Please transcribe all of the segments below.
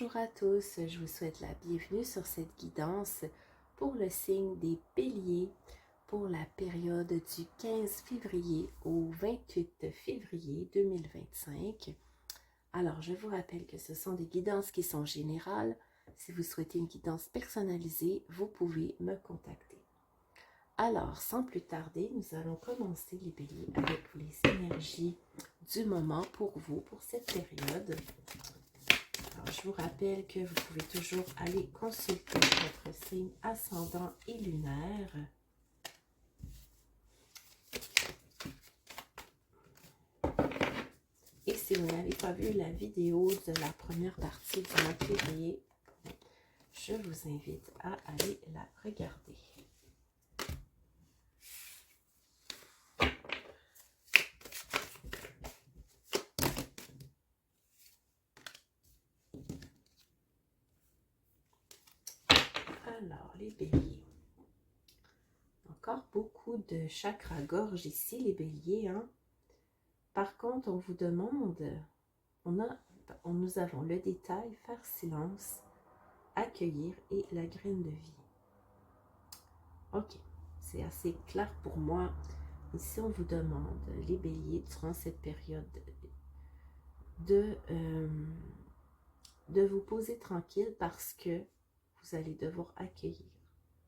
Bonjour à tous, je vous souhaite la bienvenue sur cette guidance pour le signe des Béliers pour la période du 15 février au 28 février 2025. Alors, je vous rappelle que ce sont des guidances qui sont générales. Si vous souhaitez une guidance personnalisée, vous pouvez me contacter. Alors, sans plus tarder, nous allons commencer les Béliers avec les énergies du moment pour vous, pour cette période. Alors, je vous rappelle que vous pouvez toujours aller consulter votre signe ascendant et lunaire. Et si vous n'avez pas vu la vidéo de la première partie du mois de février, je vous invite à aller la regarder. Alors, les béliers. Encore beaucoup de chakra-gorge ici, les béliers. Par contre, on vous demande, nous avons le détail, faire silence, accueillir et la graine de vie. Ok, c'est assez clair pour moi. Ici, on vous demande, les béliers, durant cette période, de vous poser tranquille parce que vous allez devoir accueillir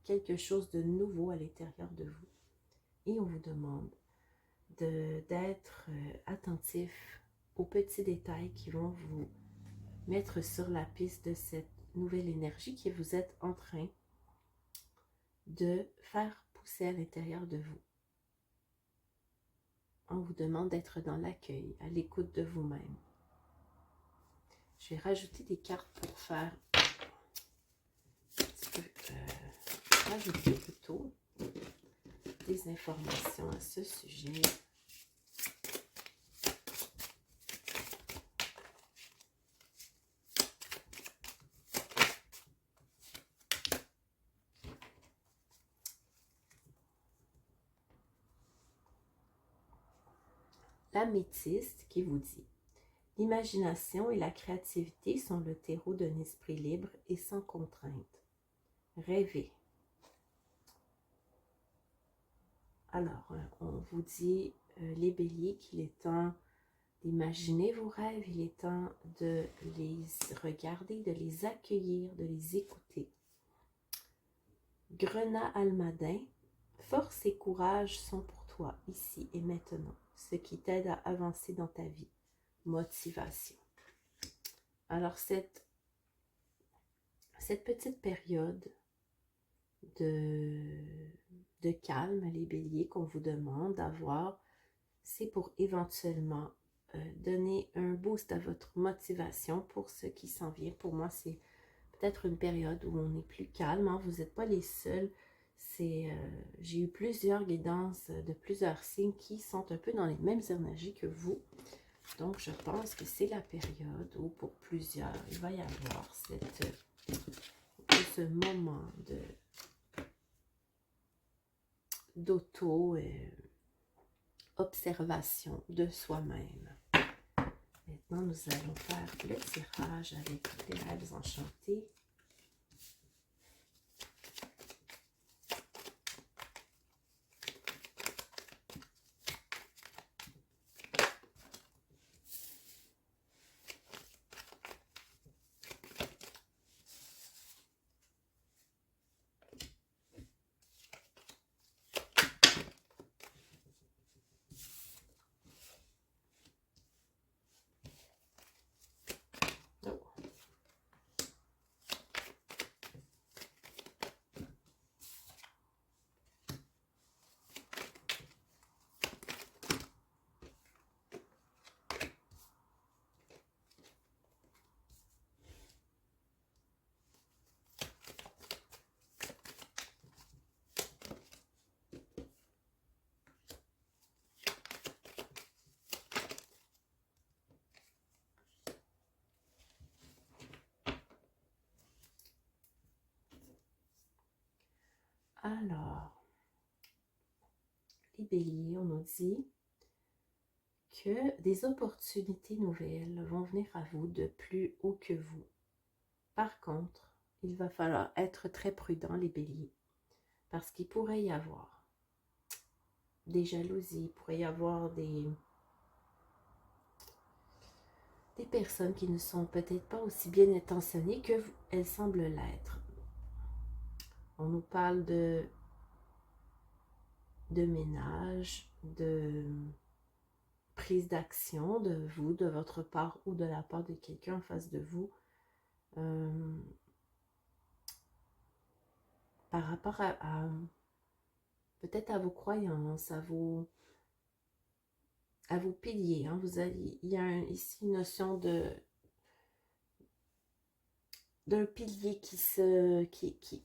quelque chose de nouveau à l'intérieur de vous. Et on vous demande d'être attentif aux petits détails qui vont vous mettre sur la piste de cette nouvelle énergie que vous êtes en train de faire pousser à l'intérieur de vous. On vous demande d'être dans l'accueil, à l'écoute de vous-même. Je vais rajouter des cartes pour faire rajouter plutôt des informations à ce sujet. L'améthyste qui vous dit: l'imagination et la créativité sont le terreau d'un esprit libre et sans contrainte. Rêvez. Alors, on vous dit, les béliers, qu'il est temps d'imaginer vos rêves, il est temps de les regarder, de les accueillir, de les écouter. Grenat Almadin, force et courage sont pour toi, ici et maintenant, ce qui t'aide à avancer dans ta vie. Motivation. Alors, cette petite période de calme, les béliers, qu'on vous demande d'avoir, c'est pour éventuellement donner un boost à votre motivation pour ce qui s'en vient. Pour moi, c'est peut-être une période où on est plus calme. Vous n'êtes pas les seuls. J'ai eu plusieurs guidances de plusieurs signes qui sont un peu dans les mêmes énergies que vous. Donc, je pense que c'est la période où pour plusieurs, il va y avoir ce moment d'auto-observation de soi-même. Maintenant, nous allons faire le tirage avec les rêves enchantés. Alors, les béliers, on nous dit que des opportunités nouvelles vont venir à vous de plus haut que vous. Par contre, il va falloir être très prudent, les béliers, parce qu'il pourrait y avoir des jalousies, il pourrait y avoir des personnes qui ne sont peut-être pas aussi bien intentionnées qu'elles semblent l'être. On nous parle de ménage, de prise d'action de vous, de votre part ou de la part de quelqu'un en face de vous. Par rapport à peut-être à vos croyances, à vos piliers. Hein. Il y a ici une notion d'un pilier qui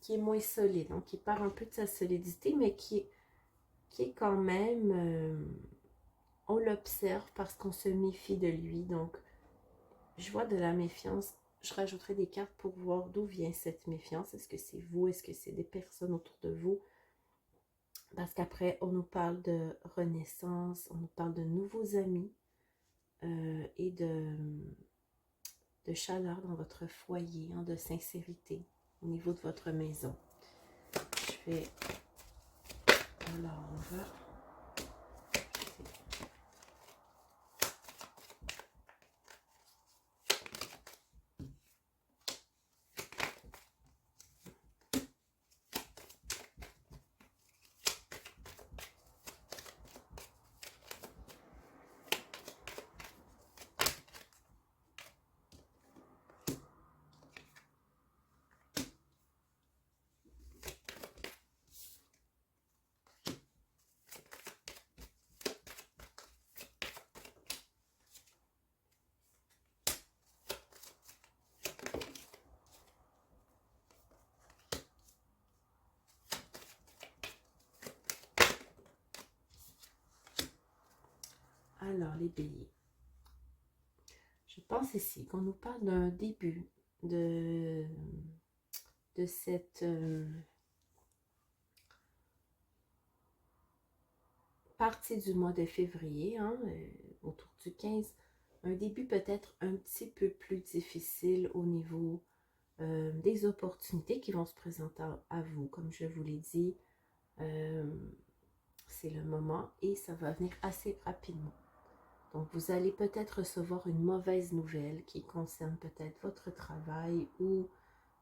est moins solide, donc qui perd un peu de sa solidité, mais qui est quand même, on l'observe parce qu'on se méfie de lui. Donc, je vois de la méfiance. Je rajouterai des cartes pour voir d'où vient cette méfiance. Est-ce que c'est vous? Est-ce que c'est des personnes autour de vous? Parce qu'après, on nous parle de renaissance, on nous parle de nouveaux amis et de chaleur dans votre foyer, hein, de sincérité au niveau de votre maison. Je vais... Alors, on va... Alors, les béliers. Je pense ici qu'on nous parle d'un début de cette partie du mois de février, hein, autour du 15, un début peut-être un petit peu plus difficile au niveau des opportunités qui vont se présenter à vous. Comme je vous l'ai dit, c'est le moment et ça va venir assez rapidement. Donc, vous allez peut-être recevoir une mauvaise nouvelle qui concerne peut-être votre travail ou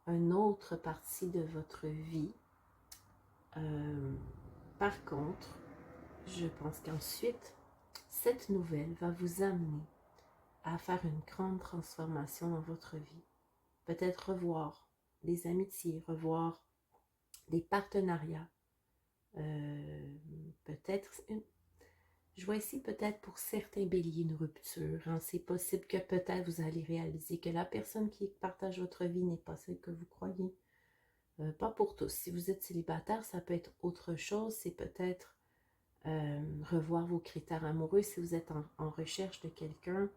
une autre partie de votre vie. Par contre, je pense qu'ensuite, cette nouvelle va vous amener à faire une grande transformation dans votre vie. Peut-être revoir des amitiés, revoir des partenariats. Peut-être, je vois ici peut-être pour certains béliers une rupture. Hein. C'est possible que peut-être vous allez réaliser que la personne qui partage votre vie n'est pas celle que vous croyez. Pas pour tous. Si vous êtes célibataire, ça peut être autre chose. C'est peut-être revoir vos critères amoureux. Si vous êtes en recherche de quelqu'un,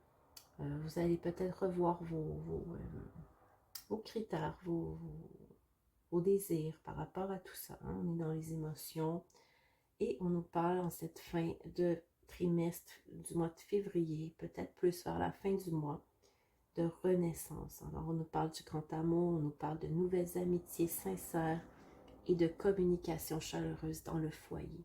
vous allez peut-être revoir vos critères, vos désirs par rapport à tout ça. Hein. On est dans les émotions et on nous parle en cette fin de trimestre du mois de février, peut-être plus vers la fin du mois, de renaissance. Alors, on nous parle du grand amour, on nous parle de nouvelles amitiés sincères et de communication chaleureuse dans le foyer.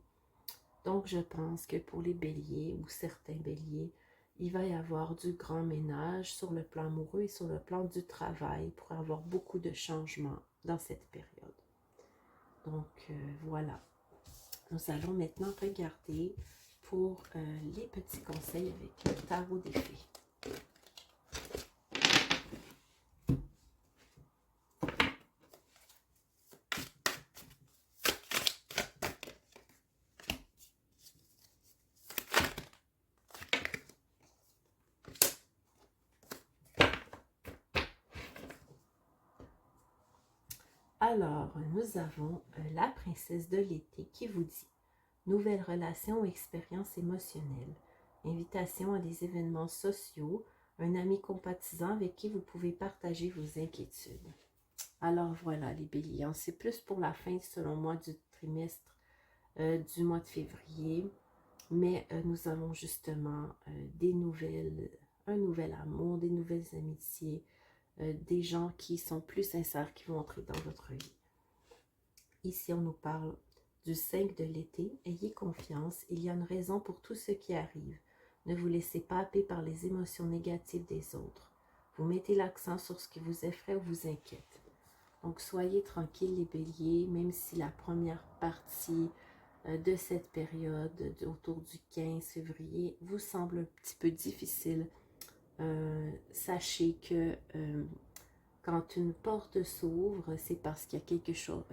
Donc, je pense que pour les béliers ou certains béliers, il va y avoir du grand ménage sur le plan amoureux et sur le plan du travail pour avoir beaucoup de changements dans cette période. Donc, voilà. Nous allons maintenant regarder pour les petits conseils avec le tarot des fées. Alors, nous avons la princesse de l'été qui vous dit « Nouvelle relation ou expérience émotionnelle, invitation à des événements sociaux, un ami compatisant avec qui vous pouvez partager vos inquiétudes. » Alors voilà les béliers, c'est plus pour la fin selon moi du trimestre du mois de février, mais nous avons justement un nouvel amour, des nouvelles amitiés, des gens qui sont plus sincères qui vont entrer dans votre vie. Ici, on nous parle du 5 de l'été. Ayez confiance, il y a une raison pour tout ce qui arrive. Ne vous laissez pas happer par les émotions négatives des autres. Vous mettez l'accent sur ce qui vous effraie ou vous inquiète. Donc, soyez tranquilles les béliers, même si la première partie de cette période, autour du 15 février, vous semble un petit peu difficile. Sachez que quand une porte s'ouvre, c'est parce qu'il y a quelque chose...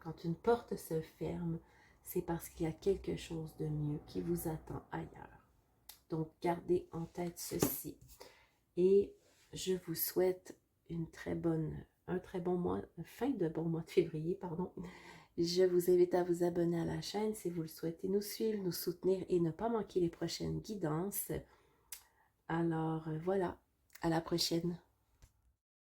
quand une porte se ferme, c'est parce qu'il y a quelque chose de mieux qui vous attend ailleurs. Donc, gardez en tête ceci. Et je vous souhaite un très bon mois, fin de bon mois de février, pardon. Je vous invite à vous abonner à la chaîne si vous le souhaitez, nous suivre, nous soutenir et ne pas manquer les prochaines guidances. Alors voilà, à la prochaine.